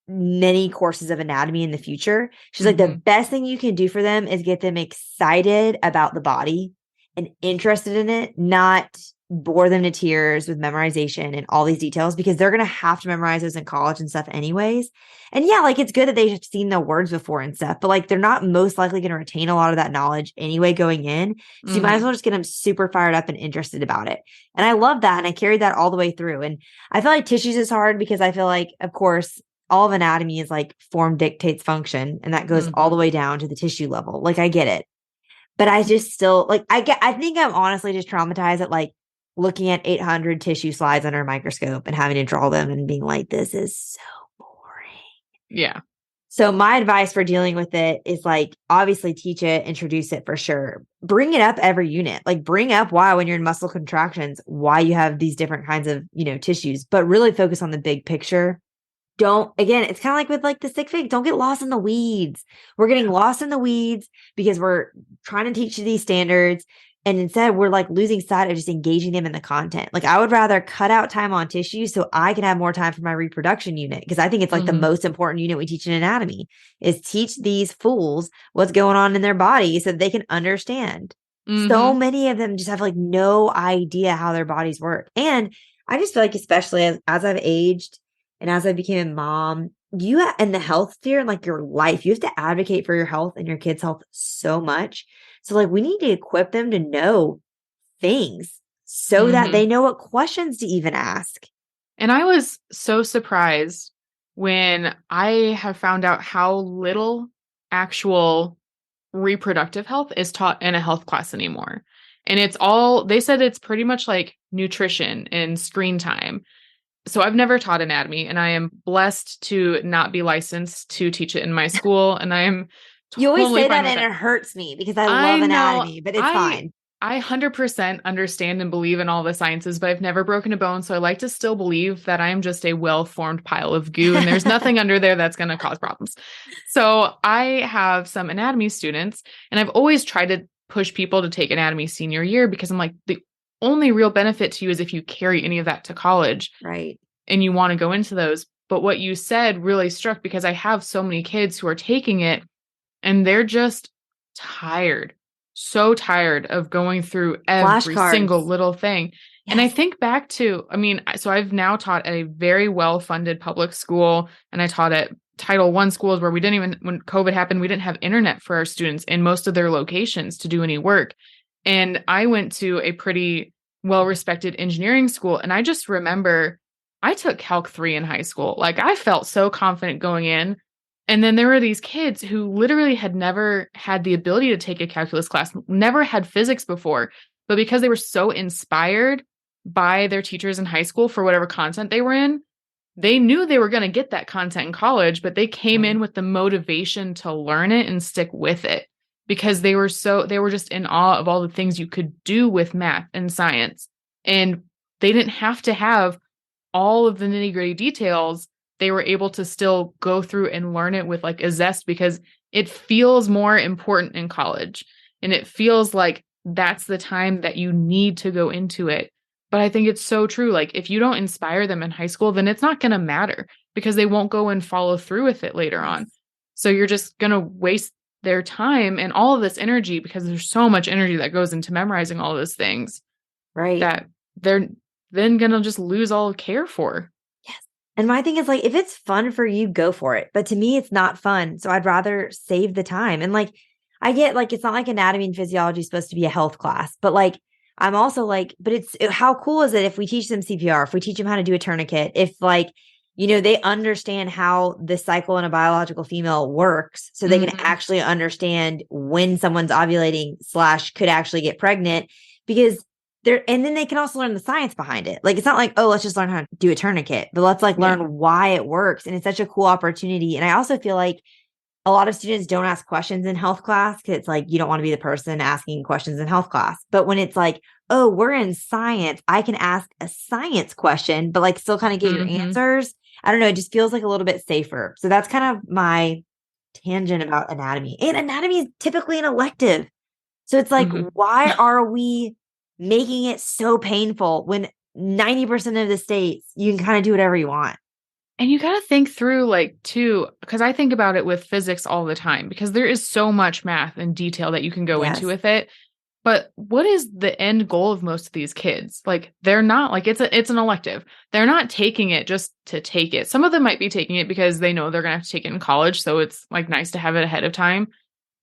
many courses of anatomy in the future. She's like, the Mm-hmm. best thing you can do for them is get them excited about the body and interested in it, not bore them to tears with memorization and all these details, because they're going to have to memorize those in college and stuff anyways. And yeah, like it's good that they've seen the words before and stuff, but like they're not most likely going to retain a lot of that knowledge anyway going in. So you might as Mm-hmm. well just get them super fired up and interested about it. And I love that. And I carried that all the way through. And I feel like tissues is hard because I feel like, of course, all of anatomy is like form dictates function, and that goes all Mm-hmm. the way down to the tissue level. Like I get it. But I just still like I think I'm honestly just traumatized at like looking at 800 tissue slides under a microscope and having to draw them and being like, this is so boring. Yeah. So my advice for dealing with it is like obviously teach it, introduce it for sure. Bring it up every unit. Like bring up why when you're in muscle contractions, why you have these different kinds of, tissues, but really focus on the big picture. Don't, again, it's kind of like with like the stick fig. Don't get lost in the weeds. We're getting lost in the weeds because we're trying to teach you these standards. And instead, we're like losing sight of just engaging them in the content. Like, I would rather cut out time on tissue so I can have more time for my reproduction unit, because I think it's like the Mm-hmm. most important unit we teach in anatomy is teach these fools what's going on in their body so that they can understand. So Mm-hmm. many of them just have like no idea how their bodies work. And I just feel like, especially as I've aged, and as I became a mom, you in the health sphere and like your life, you have to advocate for your health and your kids' health so much. So like we need to equip them to know things so that Mm-hmm. they know what questions to even ask. And I was so surprised when I have found out how little actual reproductive health is taught in a health class anymore. And they said it's pretty much like nutrition and screen time. So I've never taught anatomy, and I am blessed to not be licensed to teach it in my school. And I am You always totally say fine that with and that. it hurts me because I I love know anatomy, but it's I fine. I 100% understand and believe in all the sciences, but I've never broken a bone. So I like to still believe that I am just a well-formed pile of goo and there's nothing under there that's going to cause problems. So I have some anatomy students, and I've always tried to push people to take anatomy senior year because I'm like, the only real benefit to you is if you carry any of that to college Right. and you want to go into those. But what you said really struck, because I have so many kids who are taking it and they're just tired, so tired of going through every single Flashcards. little thing. And I Yes. think back to, so I've now taught at a very well-funded public school, and I taught at Title I schools where when COVID happened, we didn't have internet for our students in most of their locations to do any work. And I went to a pretty well-respected engineering school, and I just remember I took Calc 3 in high school. Like I felt so confident going in. And then there were these kids who literally had never had the ability to take a calculus class, never had physics before, but because they were so inspired by their teachers in high school for whatever content they were in, they knew they were going to get that content in college, but they came in Right. with the motivation to learn it and stick with it because they were just in awe of all the things you could do with math and science. And they didn't have to have all of the nitty-gritty details. They were able to still go through and learn it with like a zest because it feels more important in college. And it feels like that's the time that you need to go into it. But I think it's so true. Like if you don't inspire them in high school, then it's not going to matter because they won't go and follow through with it later Yes. on. So you're just going to waste their time and all of this energy because there's so much energy that goes into memorizing all those things Right. that they're then going to just lose all care for. Yes. And my thing is like, if it's fun for you, go for it. But to me, it's not fun. So I'd rather save the time. And like, I get like, it's not like anatomy and physiology is supposed to be a health class, but like, I'm also like, but how cool is it if we teach them CPR, if we teach them how to do a tourniquet, if like, they understand how the cycle in a biological female works so they can Mm-hmm. actually understand when someone's ovulating / could actually get pregnant, because and then they can also learn the science behind it. Like, it's not like, oh, let's just learn how to do a tourniquet, but let's like Yeah. learn why it works. And it's such a cool opportunity. And I also feel like a lot of students don't ask questions in health class because it's like, you don't want to be the person asking questions in health class. But when it's like, oh, we're in science, I can ask a science question, but like still kind of get your Mm-hmm. answers. I don't know. It just feels like a little bit safer. So that's kind of my tangent about anatomy. And anatomy is typically an elective. So it's like, Mm-hmm. why are we making it so painful when 90% of the states you can kind of do whatever you want? And you got to think through, like, too, because I think about it with physics all the time, because there is so much math and detail that you can go into Yes. with it. But what is the end goal of most of these kids? Like, they're not, like, it's an elective. They're not taking it just to take it. Some of them might be taking it because they know they're going to have to take it in college. So it's like nice to have it ahead of time.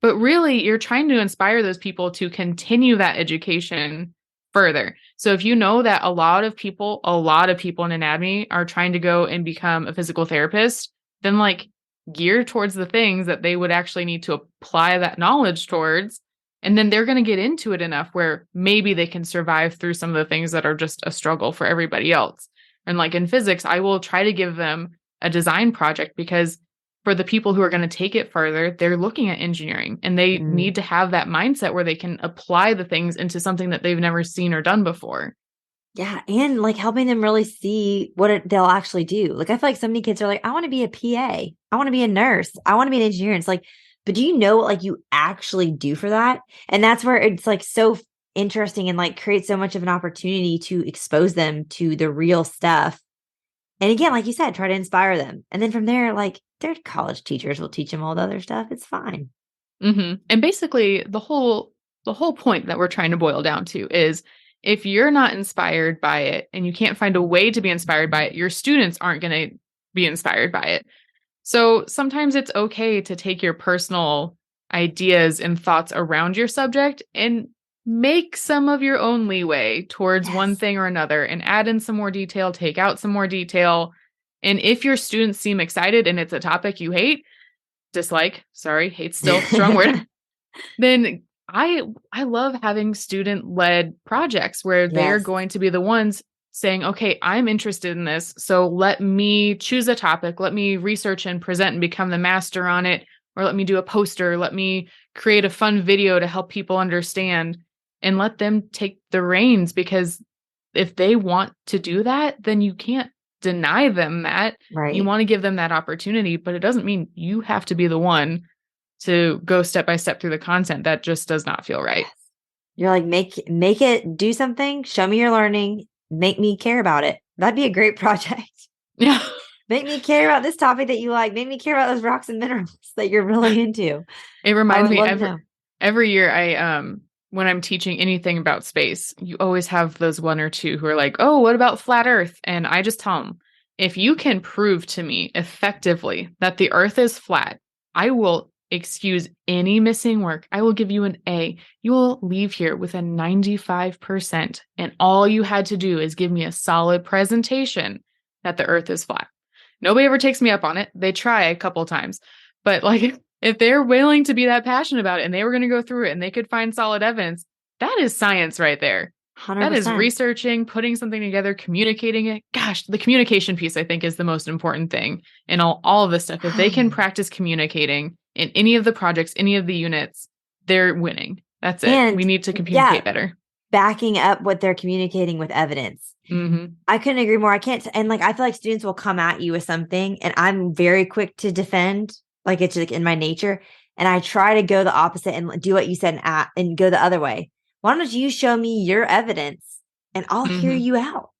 But really, you're trying to inspire those people to continue that education further. So if you know that a lot of people in anatomy are trying to go and become a physical therapist, then like gear towards the things that they would actually need to apply that knowledge towards. And then they're going to get into it enough where maybe they can survive through some of the things that are just a struggle for everybody else. And like in physics, I will try to give them a design project because for the people who are going to take it further, they're looking at engineering and they need to have that mindset where they can apply the things into something that they've never seen or done before. Yeah. And like helping them really see what they'll actually do. Like, I feel like so many kids are like, I want to be a PA. I want to be a nurse. I want to be an engineer. And it's like, but do you know what like you actually do for that? And that's where it's like so interesting and like creates so much of an opportunity to expose them to the real stuff. And again, like you said, try to inspire them. And then from there, like their college teachers will teach them all the other stuff. It's fine. And basically the whole point that we're trying to boil down to is if you're not inspired by it and you can't find a way to be inspired by it, your students aren't going to be inspired by it. So sometimes it's okay to take your personal ideas and thoughts around your subject and make some of your own leeway towards one thing or another and add in some more detail, take out some more detail. And if your students seem excited and it's a topic you hate, dislike, sorry, hate still, strong word, then I love having student-led projects where they're going to be the ones saying, okay, I'm interested in this. So let me choose a topic. Let me research and present and become the master on it. Or let me do a poster. Let me create a fun video to help people understand and let them take the reins. Because if they want to do that, then you can't deny them that. Right. You want to give them that opportunity, but it doesn't mean you have to be the one to go step by step through the content. That just does not feel right. You're like, make it do something. Show me your learning. Make me care about it. That'd be a great project. Yeah. Make me care about this topic that you like. Make me care about those rocks and minerals that you're really into. It reminds me every year when I'm teaching anything about space, you always have those one or two who are like, oh, what about flat Earth? And I just tell them, if you can prove to me effectively that the Earth is flat, I will excuse any missing work. I will give you an A. You will leave here with a 95%. And all you had to do is give me a solid presentation that the Earth is flat. Nobody ever takes me up on it. They try a couple times. But like, if they're willing to be that passionate about it and they were going to go through it and they could find solid evidence, that is science right there. 100%. That is researching, putting something together, communicating it. Gosh, the communication piece, I think, is the most important thing in all of this stuff. If they can practice communicating in any of the projects, any of the units, they're winning. That's it. And we need to communicate better. Backing up what they're communicating with evidence. I couldn't agree more. I can't. And like, I feel like students will come at you with something and I'm very quick to defend. Like it's like in my nature. And I try to go the opposite and do what you said and go the other way. Why don't you show me your evidence and I'll hear you out?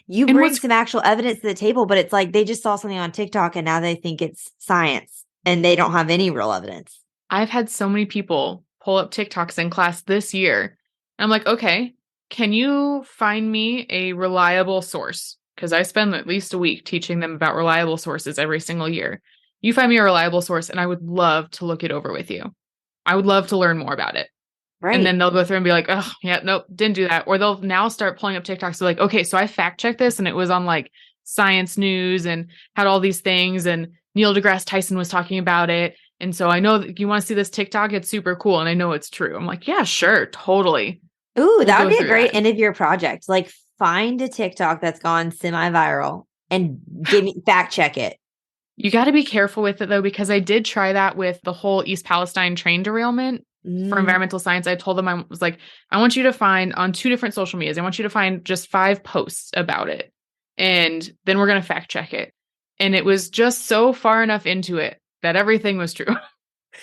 You bring some actual evidence to the table, but it's like they just saw something on TikTok and now they think it's science and they don't have any real evidence. I've had so many people pull up TikToks in class this year. I'm like, okay, can you find me a reliable source? Because I spend at least a week teaching them about reliable sources every single year. You find me a reliable source and I would love to look it over with you. I would love to learn more about it. Right. And then they'll go through and be like, oh, yeah, nope, didn't do that. Or they'll now start pulling up TikToks. So like, okay, so I fact checked this and it was on like Science News and had all these things. And Neil deGrasse Tyson was talking about it. And so I know that you want to see this TikTok. It's super cool. And I know it's true. I'm like, yeah, sure. Totally. Ooh, that would be a great end of year project. Like find a TikTok that's gone semi-viral and give me fact check it. You got to be careful with it though, because I did try that with the whole East Palestine train derailment for environmental science. I told them, I was like, I want you to find on 2 different social medias. I want you to find just 5 posts about it. And then we're going to fact check it. And it was just so far enough into it that everything was true.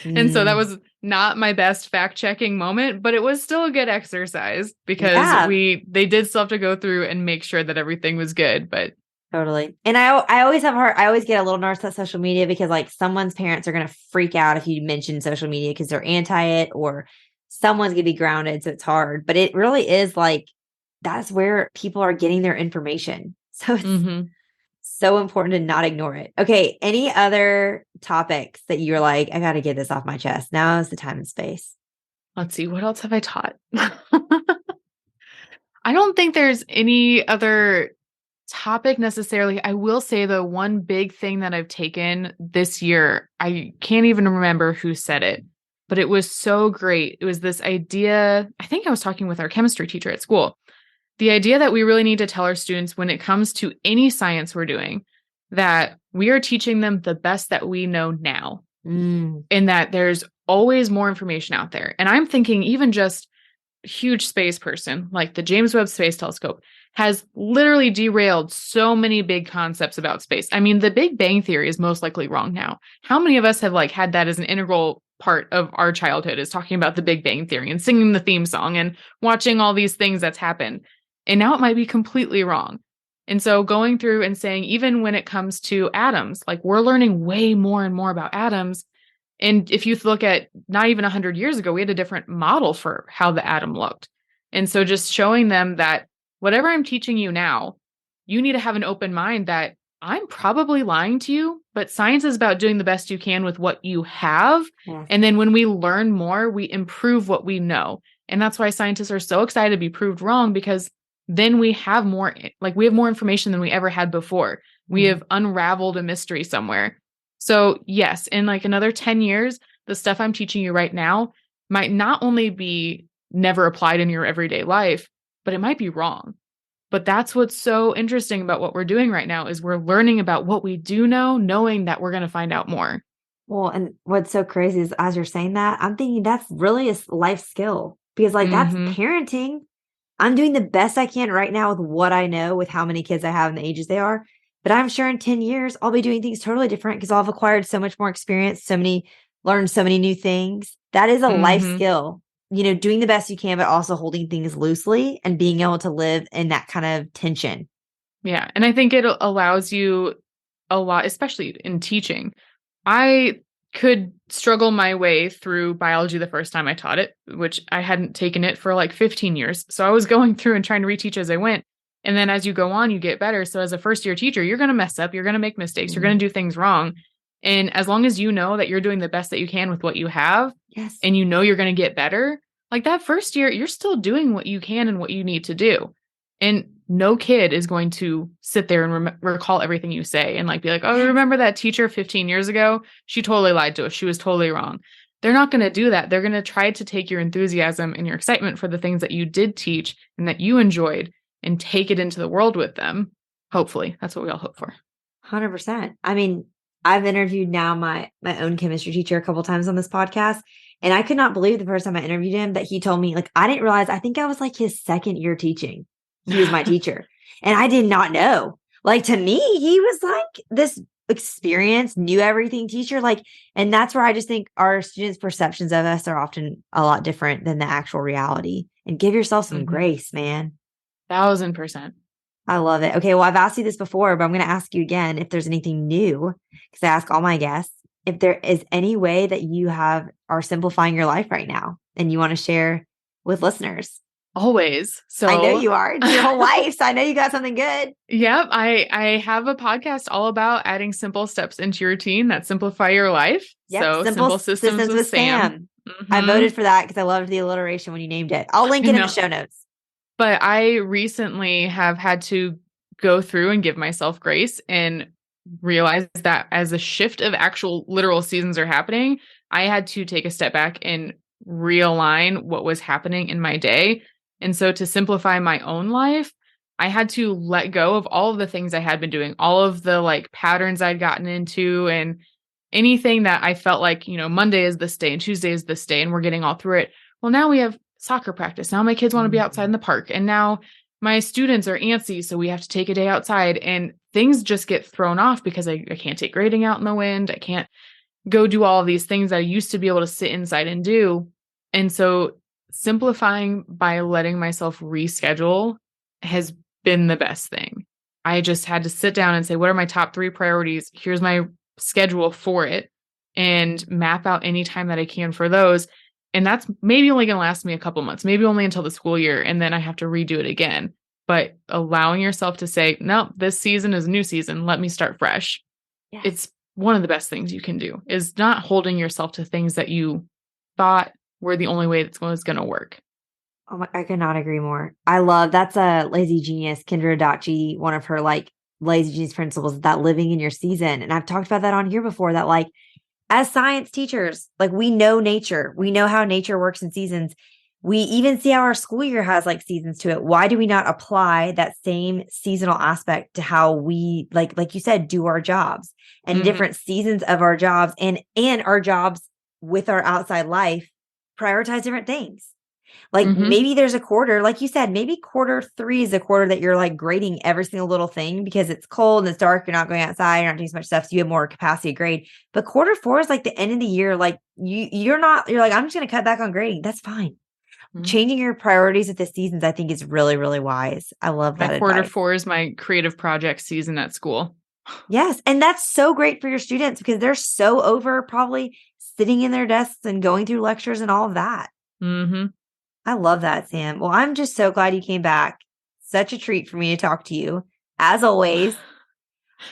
And so that was not my best fact checking moment, but it was still a good exercise because they did still have to go through and make sure that everything was good. But Totally. And I always have heard, I always get a little nervous at social media because like someone's parents are going to freak out if you mention social media because they're anti it, or someone's going to be grounded. So it's hard, but it really is like, that's where people are getting their information. So it's Mm-hmm. so important to not ignore it. Okay. Any other topics that you're like, I got to get this off my chest? Now is the time and space. Let's see, what else have I taught? I don't think there's any other topic necessarily. I will say the one big thing that I've taken this year, I can't even remember who said it, but it was so great. It was this idea. I think I was talking with our chemistry teacher at school. The idea that we really need to tell our students when it comes to any science we're doing, that we are teaching them the best that we know now, and that there's always more information out there. And I'm thinking even just huge space person, like the James Webb Space Telescope, has literally derailed so many big concepts about space. I mean, the Big Bang Theory is most likely wrong now. How many of us have like had that as an integral part of our childhood, is talking about the Big Bang Theory and singing the theme song and watching all these things that's happened. And now it might be completely wrong. And so going through and saying, even when it comes to atoms, like we're learning way more and more about atoms. And if you look at not even 100 years ago, we had a different model for how the atom looked. And so just showing them that whatever I'm teaching you now, you need to have an open mind that I'm probably lying to you, but science is about doing the best you can with what you have. Yes. And then when we learn more, we improve what we know. And that's why scientists are so excited to be proved wrong, because then we have more, like we have more information than we ever had before. We have unraveled a mystery somewhere. So yes, in like another 10 years, the stuff I'm teaching you right now might not only be never applied in your everyday life, but it might be wrong. But that's what's so interesting about what we're doing right now, is we're learning about what we do know, knowing that we're going to find out more. Well, and what's so crazy is as you're saying that, I'm thinking that's really a life skill, because like that's parenting. I'm doing the best I can right now with what I know, with how many kids I have and the ages they are. But I'm sure in 10 years, I'll be doing things totally different because I'll have acquired so much more experience, learned so many new things. That is a life skill, doing the best you can, but also holding things loosely and being able to live in that kind of tension. Yeah. And I think it allows you a lot, especially in teaching. I could struggle my way through biology the first time I taught it, which I hadn't taken it for like 15 years. So I was going through and trying to reteach as I went. And then as you go on, you get better. So as a first year teacher, you're going to mess up. You're going to make mistakes. You're going to do things wrong. And as long as you know that you're doing the best that you can with what you have, Yes, and you know you're going to get better, like that first year, you're still doing what you can and what you need to do. And no kid is going to sit there and recall everything you say and like be like, oh, remember that teacher 15 years ago? She totally lied to us. She was totally wrong. They're not going to do that. They're going to try to take your enthusiasm and your excitement for the things that you did teach and that you enjoyed and take it into the world with them. Hopefully, that's what we all hope for. 100%. I mean, I've interviewed now my own chemistry teacher a couple times on this podcast, and I could not believe the first time I interviewed him that he told me, like, I didn't realize, I think I was like his second year teaching. He was my teacher, and I did not know. Like, to me, he was like this experienced, knew everything teacher. Like, and that's where I just think our students' perceptions of us are often a lot different than the actual reality. And give yourself some grace, man. 1000%. I love it. Okay, well, I've asked you this before, but I'm going to ask you again if there's anything new, because I ask all my guests if there is any way that you are simplifying your life right now and you want to share with listeners. Always. So I know you are. It's your whole life. So I know you got something good. Yep. I have a podcast all about adding simple steps into your routine that simplify your life. Yep. So Simple Systems with Sam. I voted for that because I loved the alliteration when you named it. I'll link it in the show notes. But I recently have had to go through and give myself grace and realize that as a shift of actual literal seasons are happening, I had to take a step back and realign what was happening in my day. And so to simplify my own life, I had to let go of all of the things I had been doing, all of the like patterns I'd gotten into, and anything that I felt like, Monday is this day and Tuesday is this day and we're getting all through it. Well, now we have soccer practice. Now my kids want to be outside in the park. And now my students are antsy, so we have to take a day outside, and things just get thrown off because I can't take grading out in the wind. I can't go do all of these things I used to be able to sit inside and do. And so simplifying by letting myself reschedule has been the best thing. I just had to sit down and say, what are my top 3 priorities? Here's my schedule for it, and map out any time that I can for those. And that's maybe only going to last me a couple months, maybe only until the school year. And then I have to redo it again. But allowing yourself to say, no, this season is a new season. Let me start fresh. Yes. It's one of the best things you can do, is not holding yourself to things that you thought were the only way that's going to work. Oh my, I could not agree more. I love, that's a Lazy Genius, Kendra Adachi, one of her like Lazy Genius principles, that living in your season. And I've talked about that on here before, that like as science teachers, like we know nature, we know how nature works in seasons. We even see how our school year has like seasons to it. Why do we not apply that same seasonal aspect to how we, like you said, do our jobs and different seasons of our jobs and our jobs with our outside life, prioritize different things. Like maybe there's a quarter, like you said, maybe Q3 is a quarter that you're like grading every single little thing because it's cold and it's dark. You're not going outside. You're not doing so much stuff. So you have more capacity to grade. But Q4 is like the end of the year. Like you're like, I'm just going to cut back on grading. That's fine. Changing your priorities at the seasons, I think, is really, really wise. I love that advice. Q4 is my creative project season at school. Yes. And that's so great for your students because they're so over probably sitting in their desks and going through lectures and all of that. I love that, Sam. Well, I'm just so glad you came back. Such a treat for me to talk to you, as always.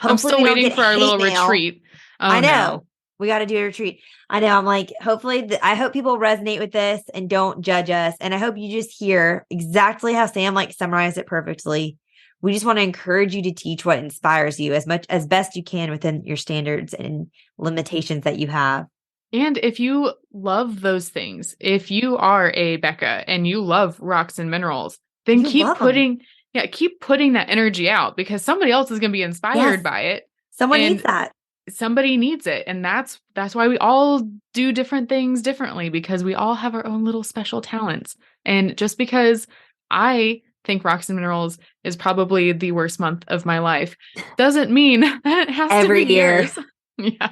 I'm still waiting for our little retreat. Oh, I know. No. We got to do a retreat. I know. I'm like, hopefully, I hope people resonate with this and don't judge us. And I hope you just hear exactly how Sam like summarized it perfectly. We just want to encourage you to teach what inspires you as best you can within your standards and limitations that you have. And if you love those things, if you are a Becca and you love rocks and minerals, then keep putting that energy out because somebody else is going to be inspired by it. Someone needs that. Somebody needs it. And that's why we all do different things differently, because we all have our own little special talents. And just because I think rocks and minerals is probably the worst month of my life doesn't mean that it has every to be year. yours. Yeah.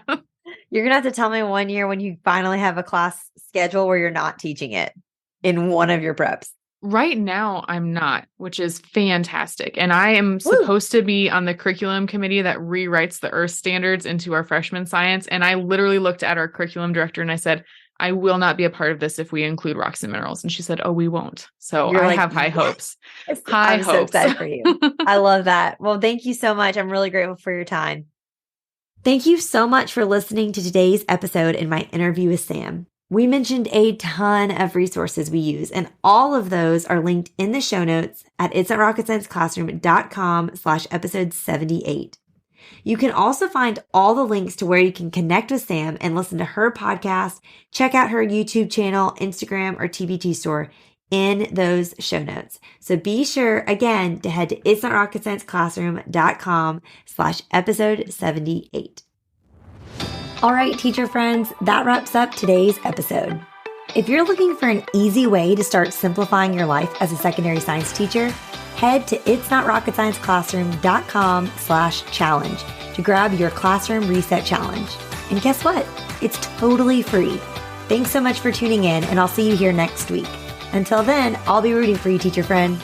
You're going to have to tell me one year when you finally have a class schedule where you're not teaching it in one of your preps. Right now, I'm not, which is fantastic. And I am supposed to be on the curriculum committee that rewrites the Earth standards into our freshman science. And I literally looked at our curriculum director and I said, I will not be a part of this if we include rocks and minerals. And she said, oh, we won't. So I have high hopes. I'm so excited for you. I love that. Well, thank you so much. I'm really grateful for your time. Thank you so much for listening to today's episode in my interview with Sam. We mentioned a ton of resources we use, and all of those are linked in the show notes at itsnotrocketscienceclassroom.com/episode 78. You can also find all the links to where you can connect with Sam and listen to her podcast, check out her YouTube channel, Instagram, or TBT store in those show notes. So be sure, again, to head to itsnotrocketscienceclassroom.com/episode 78. All right, teacher friends, that wraps up today's episode. If you're looking for an easy way to start simplifying your life as a secondary science teacher, head to itsnotrocketscienceclassroom.com/challenge to grab your classroom reset challenge. And guess what? It's totally free. Thanks so much for tuning in, and I'll see you here next week. Until then, I'll be rooting for you, teacher friend.